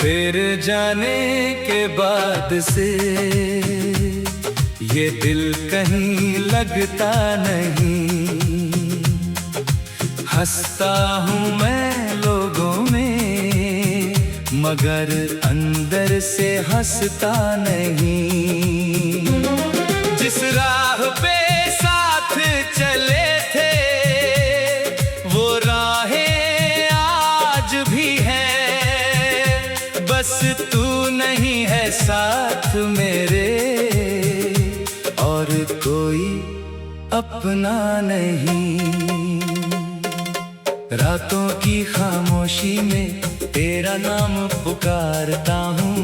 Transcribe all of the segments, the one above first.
तेरे जाने के बाद से ये दिल कहीं लगता नहीं। हंसता हूँ मैं लोगों में मगर अंदर से हंसता नहीं। जिस राह पे साथ चले थे वो राहें आज भी हैं, बस तू नहीं है साथ मेरे और कोई अपना नहीं। रातों की खामोशी में तेरा नाम पुकारता हूँ,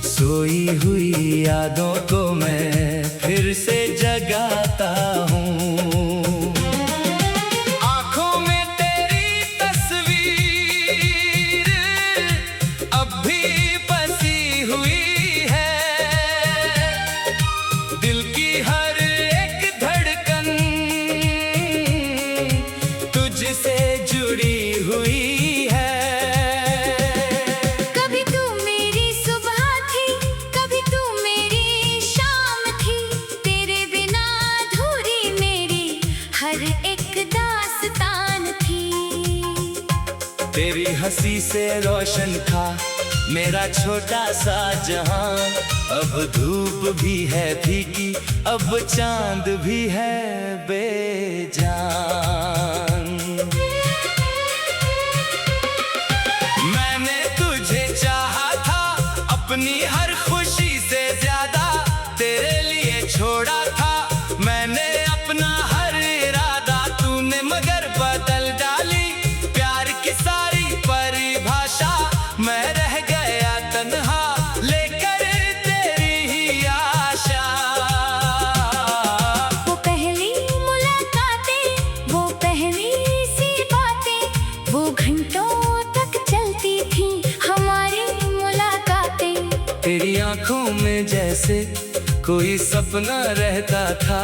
सोई हुई यादों को मैं फिर से जगाता हूँ। आँखों में तेरी तस्वीर अब भी बसी हुई है, दिल की हर एक धड़कन तुझसे जुड़ी हुई है। कभी तू मेरी सुबह थी, कभी तू मेरी शाम थी, तेरे बिना अधूरी मेरी हर एक दास्तान थी। तेरी हंसी से रोशन था मेरा छोटा सा जहां, अब धूप भी है फीकी, अब चांद भी है बेजान। मैंने तुझे चाहा था अपनी हर खुशी से ज्यादा, तेरे लिए छोड़ा था मैंने अपना हर इरादा, तूने मगर बदल डाली प्यार की सारी परिभाषा। मैं रह गया तन्हा लेकर तेरी ही आशा। वो पहली मुलाकातें, वो पहली सी बातें, वो घंटों तक चलती थी हमारी मुलाकातें। तेरी आंखों में जैसे कोई सपना रहता था,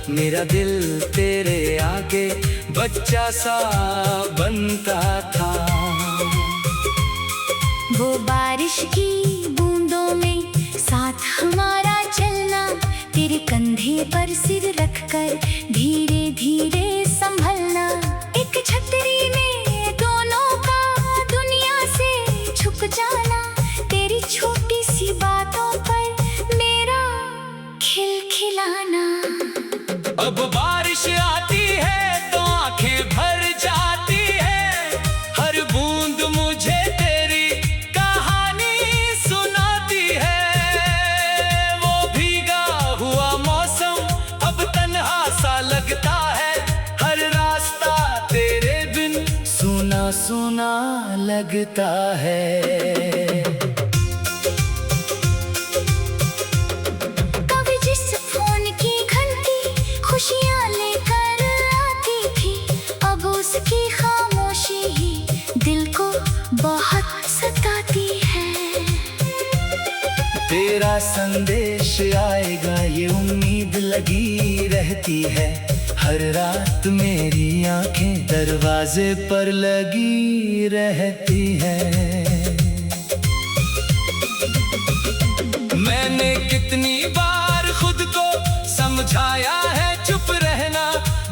मेरा दिल तेरे आगे बच्चा सा बनता था। वो बारिश की बूंदों में साथ हमारा चलना, तेरे कंधे पर सिर रखकर धीरे धीरे संभलना, एक छतरी में दोनों का दुनिया से छुप जाना, तेरी छोटी सी बातों पर मेरा खिलखिलाना। अब बारिश आती है तो आंखें भर जाती है, हर बूंद मुझे तेरी कहानी सुनाती है। वो भीगा हुआ मौसम अब तन्हा सा लगता है, हर रास्ता तेरे बिन सूना सूना लगता है। कभी जिस फोन की घंटी खुशियाँ लेकर आती थी, अब उसकी खामोशी ही दिल को बहुत सताती है। तेरा संदेश आएगा ये उम्मीद लगी रहती है, हर रात मेरी आंखें दरवाजे पर लगी रहती है। मैंने कितनी बार खुद को समझाया है चुप रहना,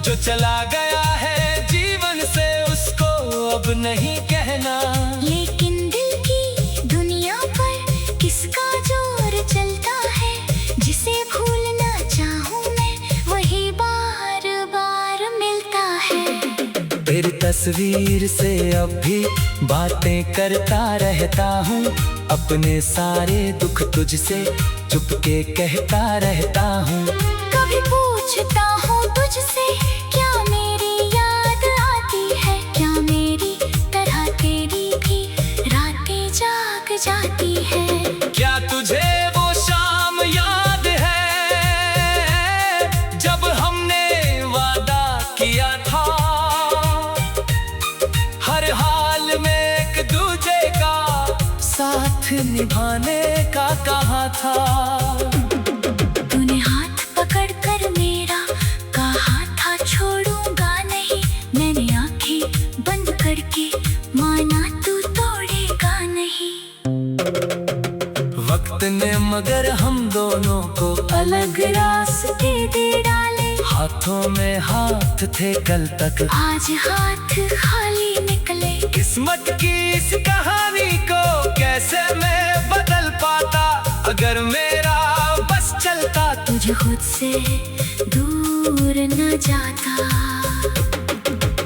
जो चला गया है जीवन से उसको अब नहीं कहना। लेकिन दिल की दुनिया पर किसका जोर चलता है, जिसे भूलना चाहूँ मैं वही बार बार मिलता है। तेरी तस्वीर से अब भी बातें करता रहता हूँ, अपने सारे दुख तुझसे चुपके कहता रहता हूँ। कभी पूछता हूँ तुझसे क्या मेरी याद आती है, क्या मेरी तरह तेरी भी रातें जाग जाती है। क्या तुझे वो शाम याद है जब हमने वादा किया था, हर हाल में एक दूजे का साथ निभाने का कहा था। तूने हाथ पकड़ कर मेरा कहा था छोड़ूंगा नहीं, मैंने आंखें बंद करके माना तू तोड़ ने मगर हम दोनों को अलग रास्ते दे डाले। हाथों में हाथ थे कल तक, आज हाथ खाली निकले। किस्मत की इस कहानी को कैसे मैं बदल पाता, अगर मेरा बस चलता तुझे खुद से दूर न जाता।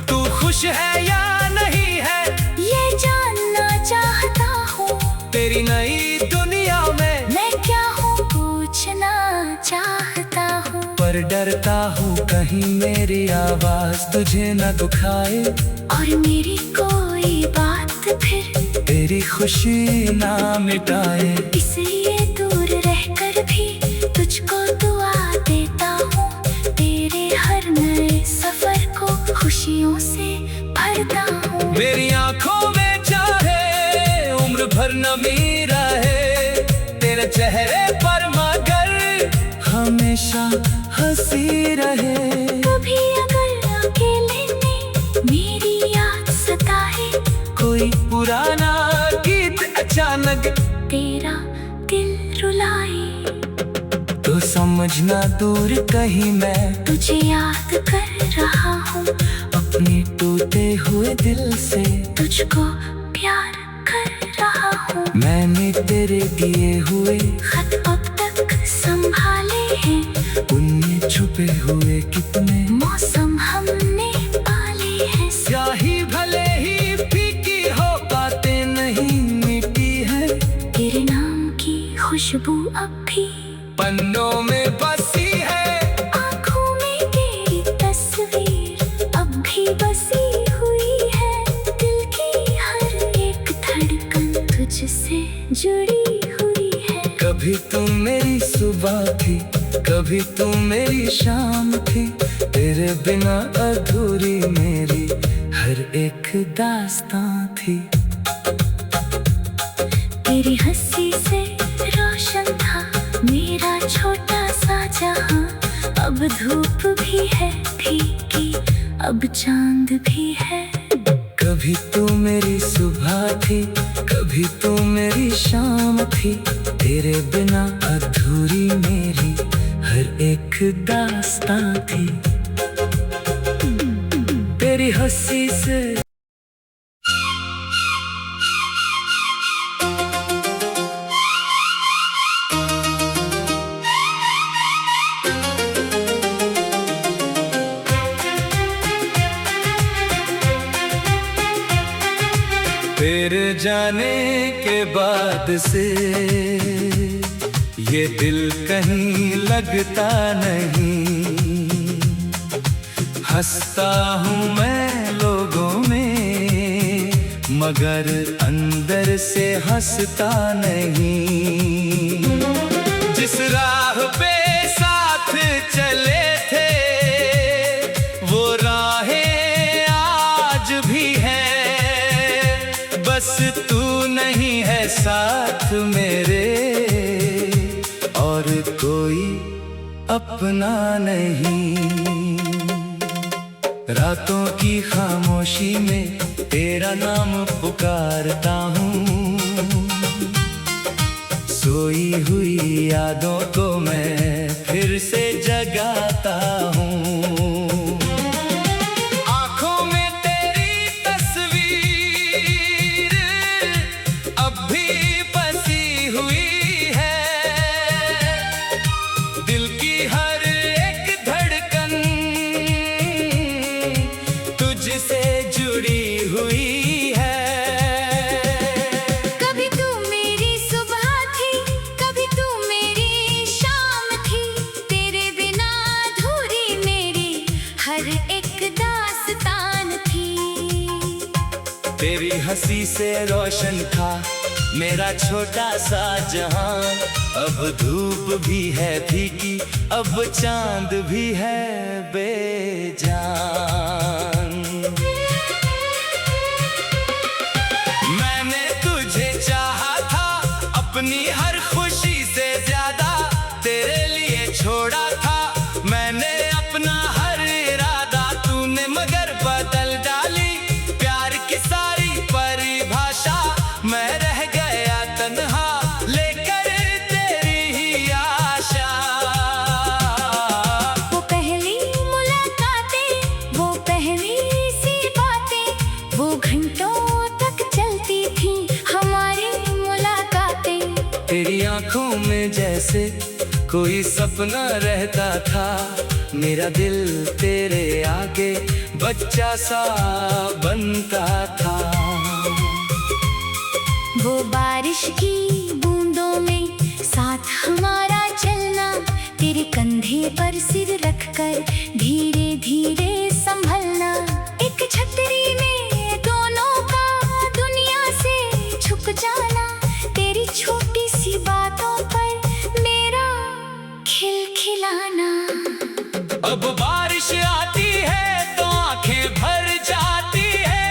तू खुश है या नहीं है ये जानना चाहता हूँ, तेरी नई दुनिया में मैं क्या हूँ पूछना चाहता हूँ। पर डरता हूँ कहीं मेरी आवाज तुझे न दुखाए, और मेरी कोई बात फिर तेरी खुशी ना मिटाए। इसलिए दूर रहकर भी तुझको दुआ देता हूँ, तेरे हर नए सफर को खुशियों से भरता हूँ। मेरी आंखों में चाहे उम्र भर नमी रहे, तेरे चेहरे पर मगर हमेशा हंसी रहे। कभी अगर अकेले में मेरी याद सताए, कोई पुराना गीत अचानक तेरा दिल रुलाए, तो समझना दूर कहीं मैं तुझे याद कर रहा हूँ। अपने टूटे हुए दिल से तुझको प्यार कर रहा हूँ। मैंने तेरे दिए हुए खत अब तक संभाले हैं, उनमें छुपे हुए कितने मौसम हमने पाले हैं। स्याही भले ही फीकी हो, बातें नहीं मिटी है, तेरे नाम की खुशबू अब भी पन्नों में बसी है। आँखों में तेरी तस्वीर अब भी बसी हुई है। दिल की हर एक धड़कन तुझसे जुड़ी हुई है। कभी तुम मेरी सुबह थी, कभी तुम मेरी शाम थी, तेरे बिना अधूरी मेरी हर एक दास्तां थी। तेरी हंसी से रोशन था मेरा छोटा सा जहां। अब धूप भी है फीकी, अब चांद भी है। कभी तू मेरी सुबह थी, कभी तू मेरी शाम थी, तेरे बिना अधूरी मेरी हर एक दास्तां थी। तेरी हंसी से तेरे जाने के बाद से ये दिल कहीं लगता नहीं। हंसता हूँ मैं लोगों में, मगर अंदर से हंसता नहीं। जिस राह पे साथ चले थे वो राहें आज भी हैं, बस तू नहीं है साथ मेरे, और कोई अपना नहीं। रातों की खामोशी में तेरा नाम पुकारता हूँ, सोई हुई यादों को मैं फिर से जगाता हूँ। आँखों में तेरी तस्वीर अब भी बसी हुई है, दिल की हर एक धड़कन तुझसे जुड़ी हुई है। कभी तू मेरी सुबह थी, कभी तू मेरी शाम थी, तेरे बिना अधूरी मेरी हर एक दास्तान थी। तेरी हंसी से रोशन था मेरा छोटा सा जहां। अब धूप भी है फीकी, अब चांद भी है बेजान। मैंने तुझे चाहा था अपनी हर खुशी से ज्यादा, तेरे लिए छोड़ा था मैंने अपना हर इरादा। तूने मगर बदल डाली प्यार की सारी परिभाषा, मैं रह गया तन्हा लेकर घंटों तक चलती थी हमारी मुलाकातें। तेरी आंखों में जैसे कोई सपना रहता था, मेरा दिल तेरे आगे बच्चा सा बनता था। वो बारिश की बूंदों में साथ हमारा चलना, तेरे कंधे पर सिर रखकर धीरे धीरे संभलना। एक छतरी में दोनों का दुनिया से छुप जाना, तेरी छोटी सी बातों पर मेरा खिलखिलाना। अब बारिश आती है तो आंखें भर जाती है,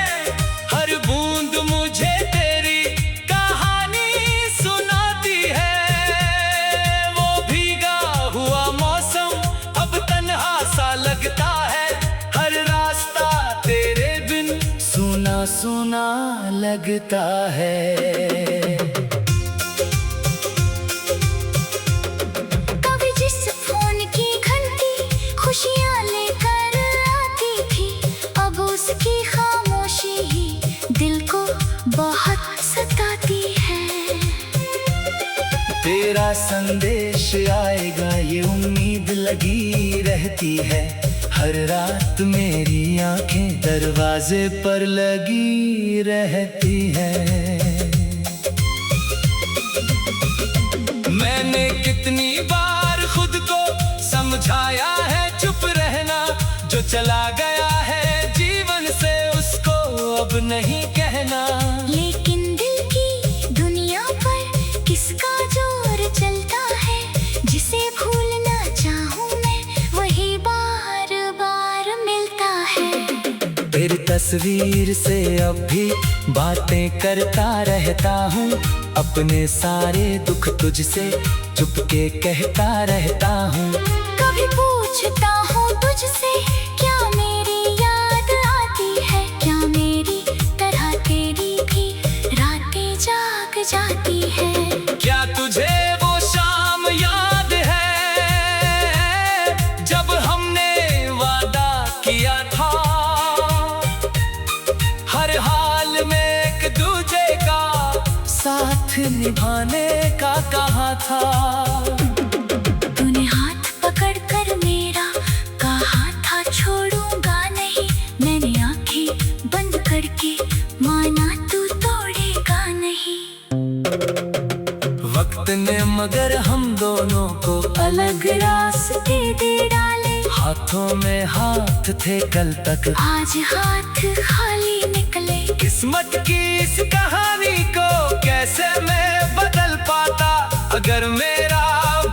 हर बूंद मुझे तेरी कहानी सुनाती है। वो भीगा हुआ मौसम अब तन्हा सा लगता है, हर रास्ता तेरे बिन सूना सूना लगता है। कभी जिस फोन की घंटी खुशियाँ लेकर आती थी, अब उसकी खामोशी ही दिल को बहुत सताती है। तेरा संदेश आएगा ये उम्मीद लगी रहती है, हर रात मेरी आंखें दरवाजे पर लगी रहती है। मैंने कितनी बार खुद को समझाया है चुप रहना, जो चला गया है जीवन से उसको अब नहीं कहना। लेकिन दिल की दुनिया पर किसका जोर चलता है, जिसे भूलना चाहूँ मैं वही बार बार मिलता है। तेरी तस्वीर से अब भी बातें करता रहता हूँ, अपने सारे दुख तुझसे चुपके कहता रहता हूँ। कभी पूछता हूँ तुझसे क्या मेरी याद आती है, क्या मेरी तरह तेरी भी रातें जाग जाती है। क्या तुझे वो शाम याद है जब हमने वादा किया था, हर हाल में एक दूजे का साथ निभाने का कहा था। तूने हाथ पकड़कर मेरा कहा था छोड़ूंगा नहीं, मैंने आंखें बंद करके माना तू तोड़ेगा नहीं। वक्त ने मगर हम दोनों को अलग रास्ते दे डाले, हाथों में हाथ थे कल तक, आज हाथ खाली निकले। किस्मत की इस कहानी को कैसे मैं बदल पाता, अगर मेरा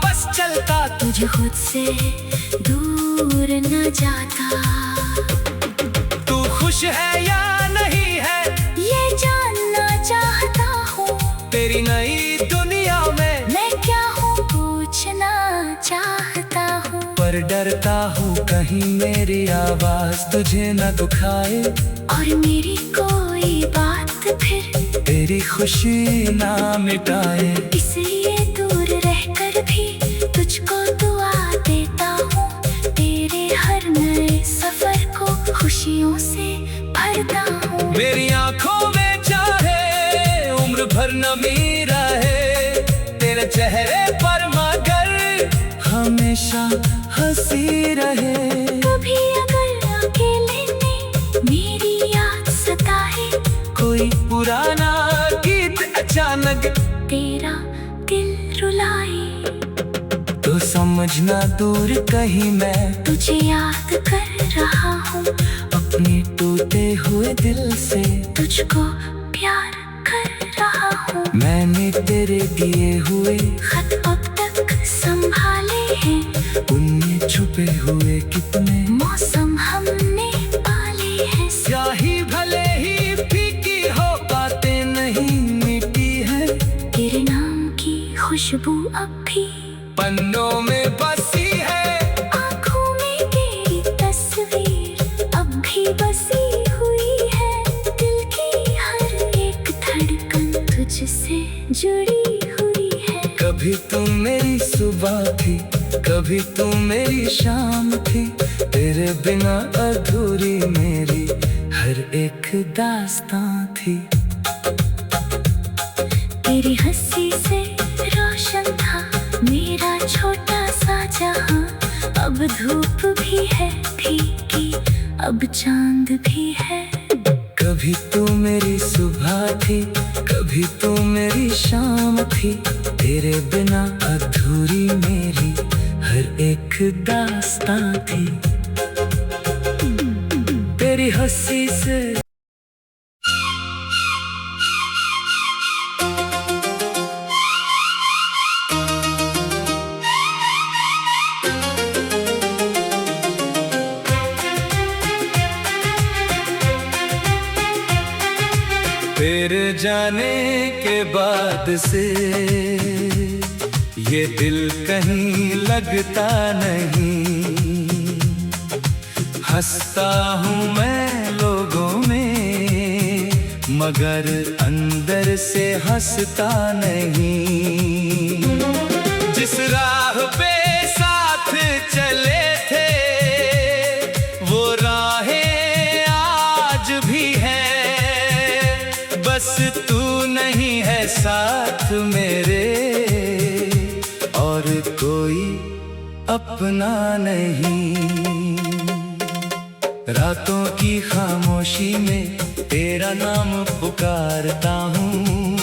बस चलता तुझे खुद से दूर न जाता। तू खुश है या नहीं है ये जानना चाहता हूँ, तेरी नई दुनिया में मैं क्या हूँ पूछना चाहता हूँ। पर डरता हूँ कहीं मेरी आवाज तुझे न दुखाए, और मेरी कोई बात फिर तेरी खुशी ना मिटाए। इसलिए दूर रहकर भी तुझको दुआ देता हूँ, तेरे हर नए सफर को खुशियों से भरता हूँ। मेरी आंखों में चाहे उम्र भर नमी रहे, तेरे चेहरे पर मगर हमेशा हंसी रहे। कभी अगर अकेले में मेरी याद सताए, कोई पुराना गीत अचानक तेरा दिल रुलाए, तो समझना दूर कहीं मैं तुझे याद कर रहा हूँ, अपने टूटे हुए दिल से तुझको प्यार कर रहा हूँ। मैंने तेरे दिए हुए खत अब तक संभाले हैं, उनमें छुपे हुए कितने मौसम हमने पाले हैं। स्याही भले ही फीकी हो बातें नहीं मिटी है, तेरे नाम की खुशबू अब भी पन्नों में बसी है, आँखों में तेरी तस्वीर अब भी बसी हुई है। दिल की हर एक धड़कन तुझसे जुड़ी हुई है। कभी तुम मेरी सुबह थी, कभी तुम मेरी शाम थी, तेरे बिना अधूरी मेरी हर एक दास्तां थी। तेरी हंसी से रोशन था मेरा छोटा सा जहां। अब धूप भी है फीकी, अब चांद भी है। कभी तू मेरी सुबह थी, कभी तू मेरी शाम थी। तेरे बिना अधूरी मेरी हर एक दास्तां थी। तेरी हंसी से तेरे जाने के बाद से ये दिल कहीं लगता नहीं। हंसता हूँ मैं लोगों में मगर अंदर से हंसता नहीं। जिस राह पे साथ चले थे वो राहें आज भी है। बस तू नहीं है साथ मेरे और कोई अपना नहीं। रातों की खामोशी में तेरा नाम पुकारता हूँ।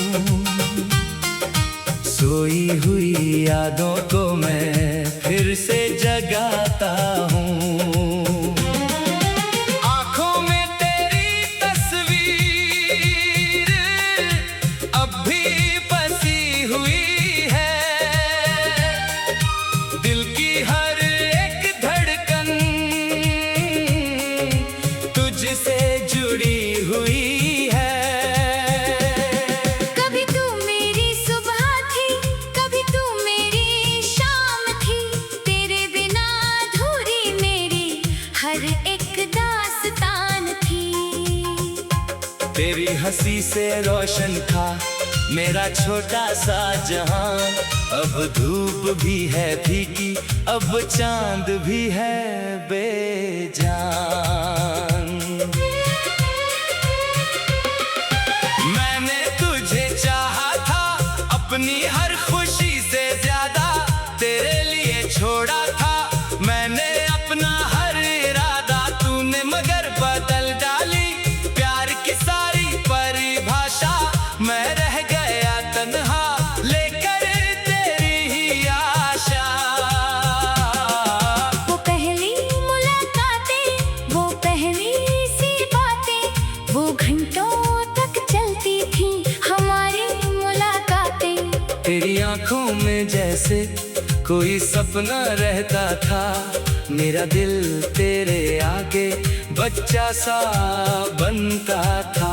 सोई हुई यादों को मैं फिर से जगाता हूँ। तेरी हंसी से रोशन था मेरा छोटा सा जहां। अब धूप भी है फीकी, अब चांद भी है बेजान। मैंने तुझे चाहा था अपनी हर खुशी से ज्यादा। तेरे लिए छोड़ा था मैंने अपना हर इरादा। तूने मगर बदल डाली सारी परिभाषा। मैं रह गया तन्हा लेकर तेरी ही आशा। वो पहली मुलाकातें, वो पहली सी बातें, वो घंटों तक चलती थी हमारी मुलाकातें। तेरी आंखों में जैसे कोई सपना रहता था। मेरा दिल तेरे आगे बच्चा सा बनता था।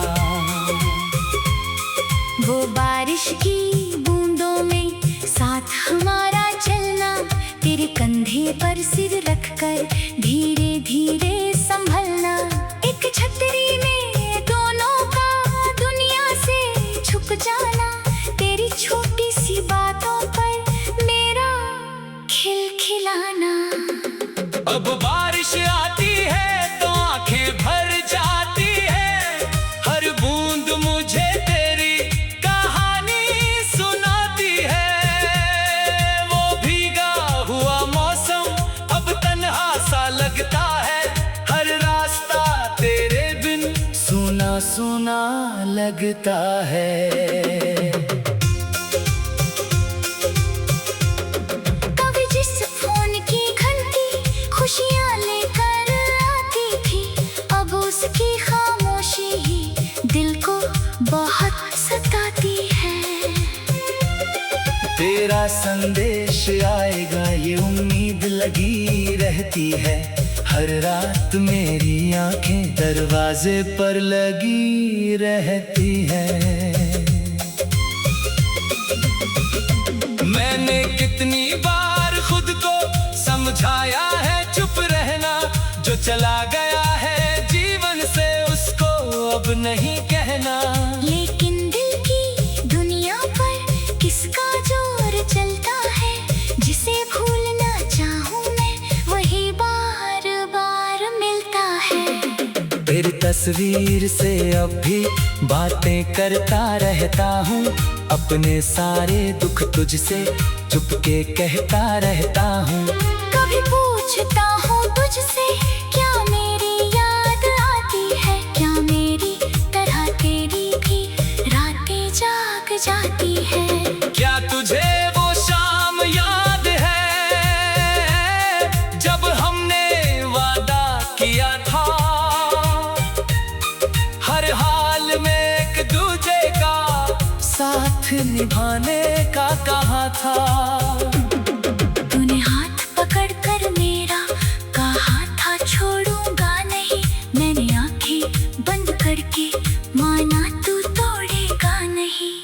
वो बारिश की बूंदों में साथ हमारा चलना। तेरे कंधे पर सिर रखकर धीरे धीरे संभलना। एक छतरी में दोनों का दुनिया से छुप जाना। तेरी छोटी सी बातों पर मेरा खिलखिलाना। अब बारिश आती है तो आंखें भर जाती है। हर बूंद मुझे तेरी कहानी सुनाती है। वो भीगा हुआ मौसम अब तन्हा सा लगता है। हर रास्ता तेरे बिन सूना सूना लगता है। खुशियाँ लेकर आती थी अब उसकी खामोशी ही दिल को बहुत सताती है। तेरा संदेश आएगा ये उम्मीद लगी रहती है। हर रात मेरी आंखें दरवाजे पर लगी रहती है। मैंने कितनी बार खुद को समझाया है चुप रहना। जो चला गया है जीवन से उसको अब नहीं कहना। लेकिन दिल की दुनिया पर किसका जोर चलता है। जिसे भूलना चाहूँ मैं वही बार बार मिलता है। तेरी तस्वीर से अब भी बातें करता रहता हूँ। अपने सारे दुख तुझसे चुपके कहता रहता हूँ। कभी पूछता हूँ तुझसे, क्या मेरी याद आती है? क्या मेरी तरह तेरी भी रातें जाग जाती है? क्या तुझे वो शाम याद है जब हमने वादा किया था, हर हाल में एक दूजे का साथ निभाने का कहा था। तूने हाथ पकड़ कर मेरा कहा था छोड़ूंगा नहीं, मैंने आंखें बंद करके माना तू तोड़ेगा नहीं।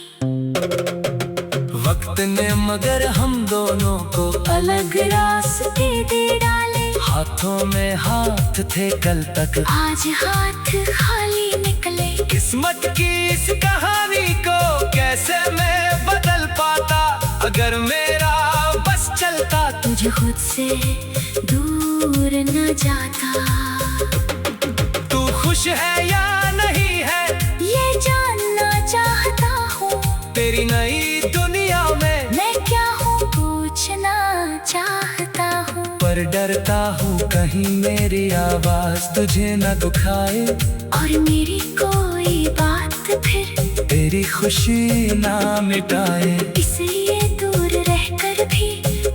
वक्त ने मगर हम दोनों को अलग रास्ते दे डाले, हाथों में हाथ थे कल तक, आज हाथ खाली निकले। किस्मत की इस कहानी को कैसे मैं बदल पाता, अगर मेरा बस चलता तुझे खुद से दूर न जाता। तू खुश है या नहीं है ये जानना चाहता हूँ, तेरी नई दुनिया में मैं क्या हूँ पूछना चाहता हूँ। पर डरता हूँ कहीं मेरी आवाज तुझे न दुखाए, और मेरी कोई बात फिर तेरी खुशी ना मिटाए। इसलिए दूर रहकर भी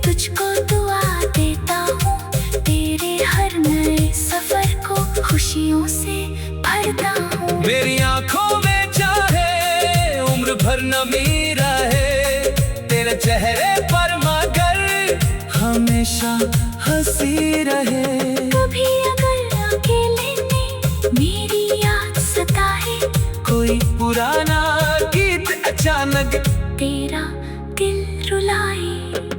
तुझको दुआ देता हूँ, तेरे हर नए सफर को खुशियों से भरता हूँ। मेरी आंखों में चाहे उम्र भर नमी रहे, तेरे चेहरे पर मगर हमेशा हंसी रहे। कभी अगर अकेले में मेरी याद सताए, कोई पुराना गीत अचानक तेरा दिल रुलाए,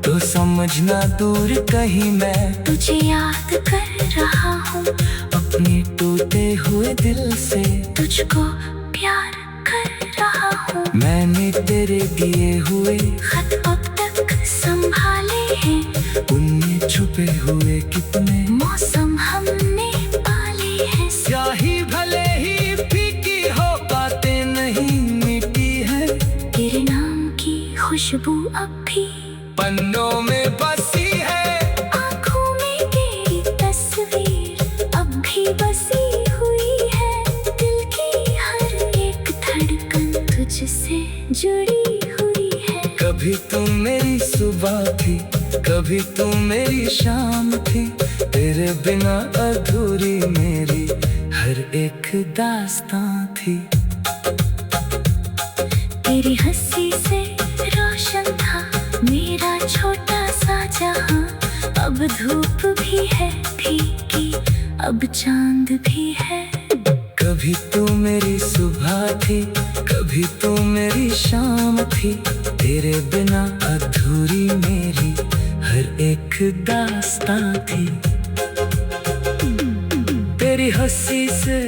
तो समझना दूर कहीं मैं तुझे याद कर रहा हूँ, अपने टूटे हुए दिल से तुझको प्यार कर रहा हूँ। मैंने तेरे दिए हुए खत अब तक संभाले हैं, उनमें छुपे हुए कितने मौसम हमने पाले हैं। स्याही भले ही फीकी हो, बातें नहीं मिटी है, तेरे नाम की खुशबू अब भी पन्नों में बसी है। आँखों में तेरी तस्वीर अब भी बसी हुई है, दिल की हर एक धड़कन तुझसे जुड़ी हुई है। कभी तुम मेरी सुबह थी, कभी तुम मेरी शाम थी, तेरे बिना अधूरी मेरी हर एक दास्तां थी। तेरी हंसी से रोशन था मेरा छोटा सा जहां, अब धूप भी है फीकी, अब चांद भी है। कभी तू मेरी सुबह थी, कभी तू मेरी शाम थी, तेरे बिना अधूरी मेरी हर एक दास्तां थी। तेरी हंसी से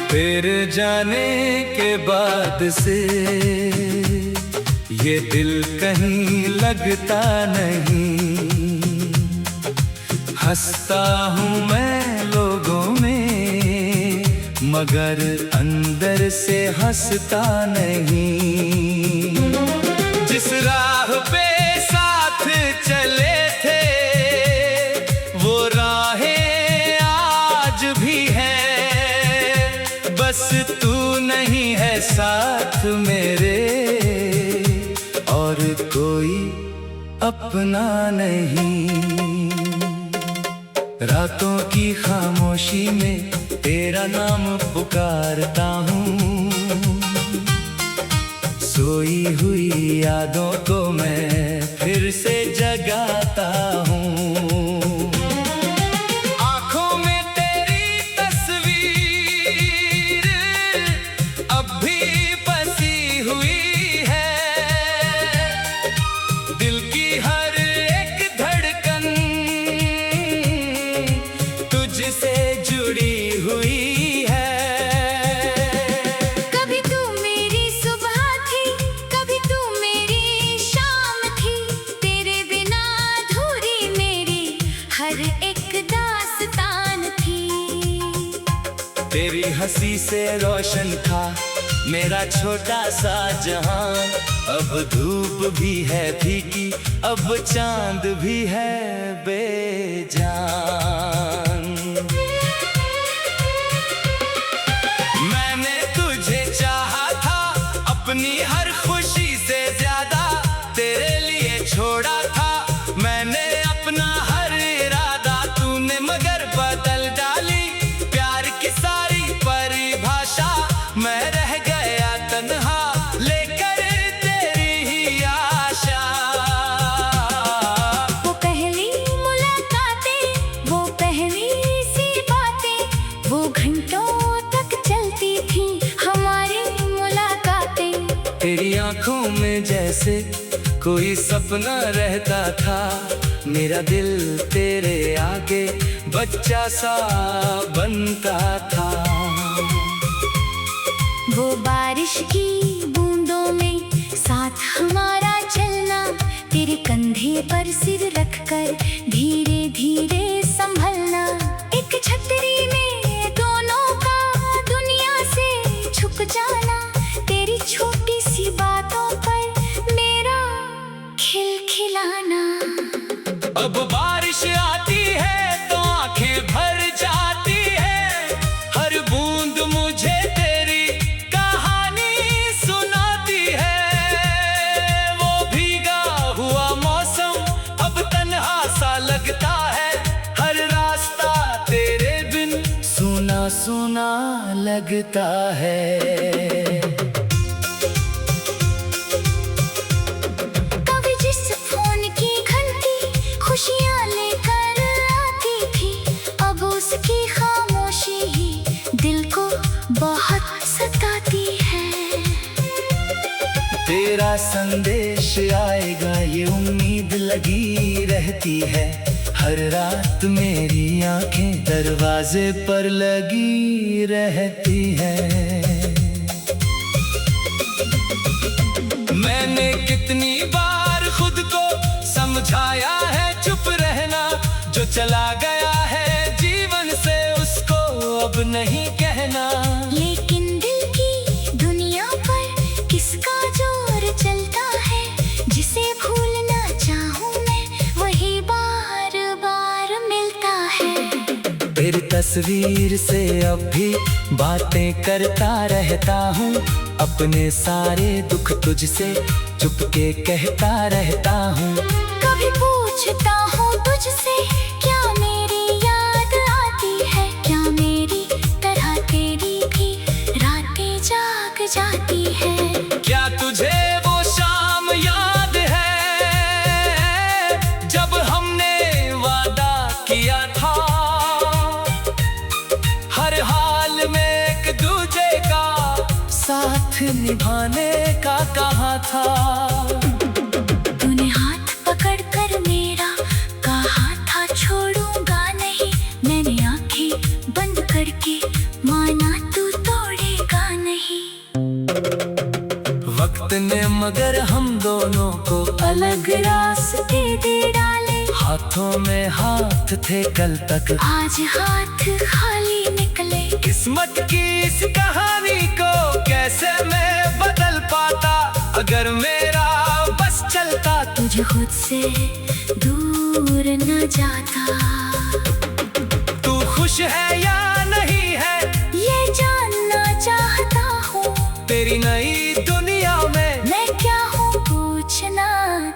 तेरे जाने के बाद से ये दिल कहीं लगता नहीं, हंसता हूँ मैं लोगों में मगर अंदर से हंसता नहीं। जिस राह पे साथ चले थे वो राहें आज भी हैं, बस तू नहीं है साथ मेरे और कोई अपना नहीं। रातों की खामोशी में तेरा नाम पुकारता हूँ, सोई हुई यादों को मैं फिर से जगाता हूँ। आँखों में तेरी तस्वीर अब भी बसी हुई है, दिल की हर एक धड़कन तुझसे जुड़ी हंसी से रोशन था मेरा छोटा सा जहां। अब धूप भी है फीकी, अब चांद भी है बेजान। मैंने तुझे चाहा था अपनी हर खुशी से ज्यादा, तेरे लिए छोड़ा था मैंने अपना हर इरादा। तूने मगर बदल डाली प्यार की सारी परिभाषा, मैं रह गया तन्हा लेकर तेरी ही आशा। वो पहली मुलाकातें, वो पहली सी बातें, वो घंटों तक चलती थी हमारी मुलाकातें। तेरी आंखों में जैसे कोई सपना रहता था, मेरा दिल तेरे आगे बच्चा सा बनता था। वो बारिश की बूंदों में साथ हमारा चलना, तेरे कंधे पर सिर रखकर धीरे धीरे संभलना। एक छतरी में दोनों का दुनिया से छुप जाना, तेरी छोटी सी बातों पर मेरा खिलखिलाना। अब बारिश आती है तो आंखें भर जाती है, हर बूंद मुझे तेरी कहानी सुनाती है। वो भीगा हुआ मौसम अब तन्हा सा लगता है, हर रास्ता तेरे बिन सुना सुना लगता है। कभी जिस फोन की घंटी खुशियाँ लेकर आती थी, अब उसकी खामोशी ही दिल को बहुत सताती है। तेरा संदेश आएगा ये उम्मीद लगी रहती है, हर रात मेरी आंखें दरवाजे पर लगी रहती है। मैंने कितनी बार खुद को समझाया है चुप रहना, जो चला गया है जीवन से उसको अब नहीं कहना। लेकिन दिल की दुनिया पर किसका जोर चलता है, जिसे भूलना चाहूँ मैं वही बार बार मिलता है। तेरी तस्वीर से अब भी बातें करता रहता हूँ, अपने सारे दुख तुझसे चुपके कहता रहता हूँ। कभी पूछता हूँ तुझसे क्या मेरी याद आती है, क्या मेरी तरह तेरी भी रातें जाग जाती है। क्या तुझे वो शाम याद है जब हमने वादा किया था, हर हाल में एक दूजे का साथ निभाने का कहा था। तूने हाथ पकड़कर मेरा कहा था छोड़ूंगा नहीं, मैंने आंखें बंद करके माना तू तोड़ेगा नहीं। वक्त ने मगर हम दोनों को अलग रास्ते दे डाले, हाथों में हाथ थे कल तक, आज हाथ खाली निकले। किस्मत की इस कहानी को कैसे मैं बदल पाता, अगर मेरा बस चलता तुझे खुद से दूर न जाता। तू खुश है या नहीं है ये जानना चाहता हूँ, तेरी नई दुनिया में मैं क्या हूँ पूछना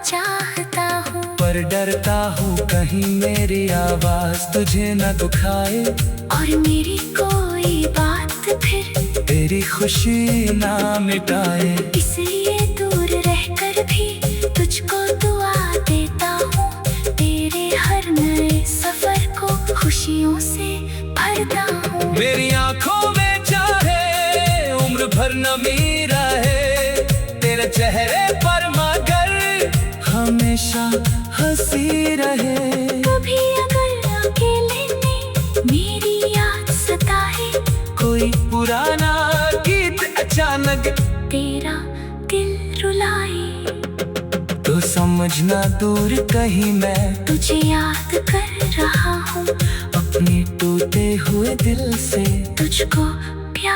चाहता हूँ। पर डरता हूँ कहीं मेरी आवाज तुझे न दुखाए, और मेरी कोई बात फिर तेरी खुशी ना मिटाए। इसलिए दूर रहकर भी तुझको दुआ देता हूँ, तेरे हर नए सफर को खुशियों से भरता हूँ। मेरी आंखों में चाहे उम्र भर नमी रहे, तेरे चेहरे पर मगर हमेशा हंसी रहे। कभी अगर अकेले में मेरी याद सताए, कोई पुराना गीत अचानक तेरा दिल रुलाए, तो समझना दूर कहीं मैं तुझे याद कर रहा हूँ, अपने टूटे हुए दिल से तुझको प्यार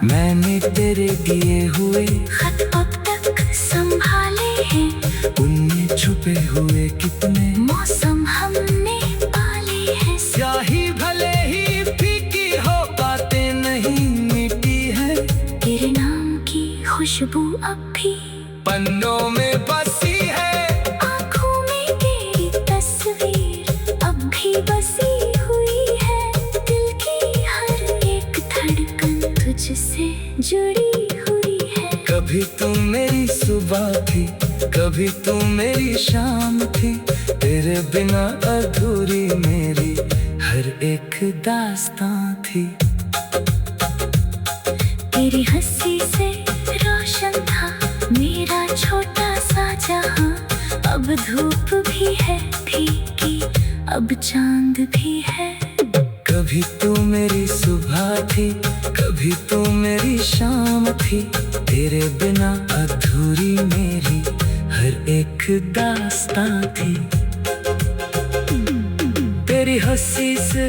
मैंने तेरे दिए हुए खत अब तक संभाले हैं, उनमें छुपे हुए कितने मौसम हमने पाले हैं। स्याही भले ही फीकी हो, बातें नहीं मिटी है, तेरे नाम की खुशबू अब भी पन्नों में बसी है। आँखों में तेरी तस्वीर अब भी बसी हुई है। दिल की हर एक धड़कन तुझसे जुड़ी हुई है। कभी तुम मेरी सुबह थी, कभी तुम मेरी शाम थी, तेरे बिना अधूरी मेरी हर एक दास्तां थी। तेरी हंसी से रोशन था मेरा छोटा सा जहां। अब धूप भी है फीकी, अब चांद भी है। कभी तू मेरी सुबह थी, कभी तू मेरी शाम थी, तेरे बिना अधूरी मेरी हर एक दास्तां थी। तेरी हंसी से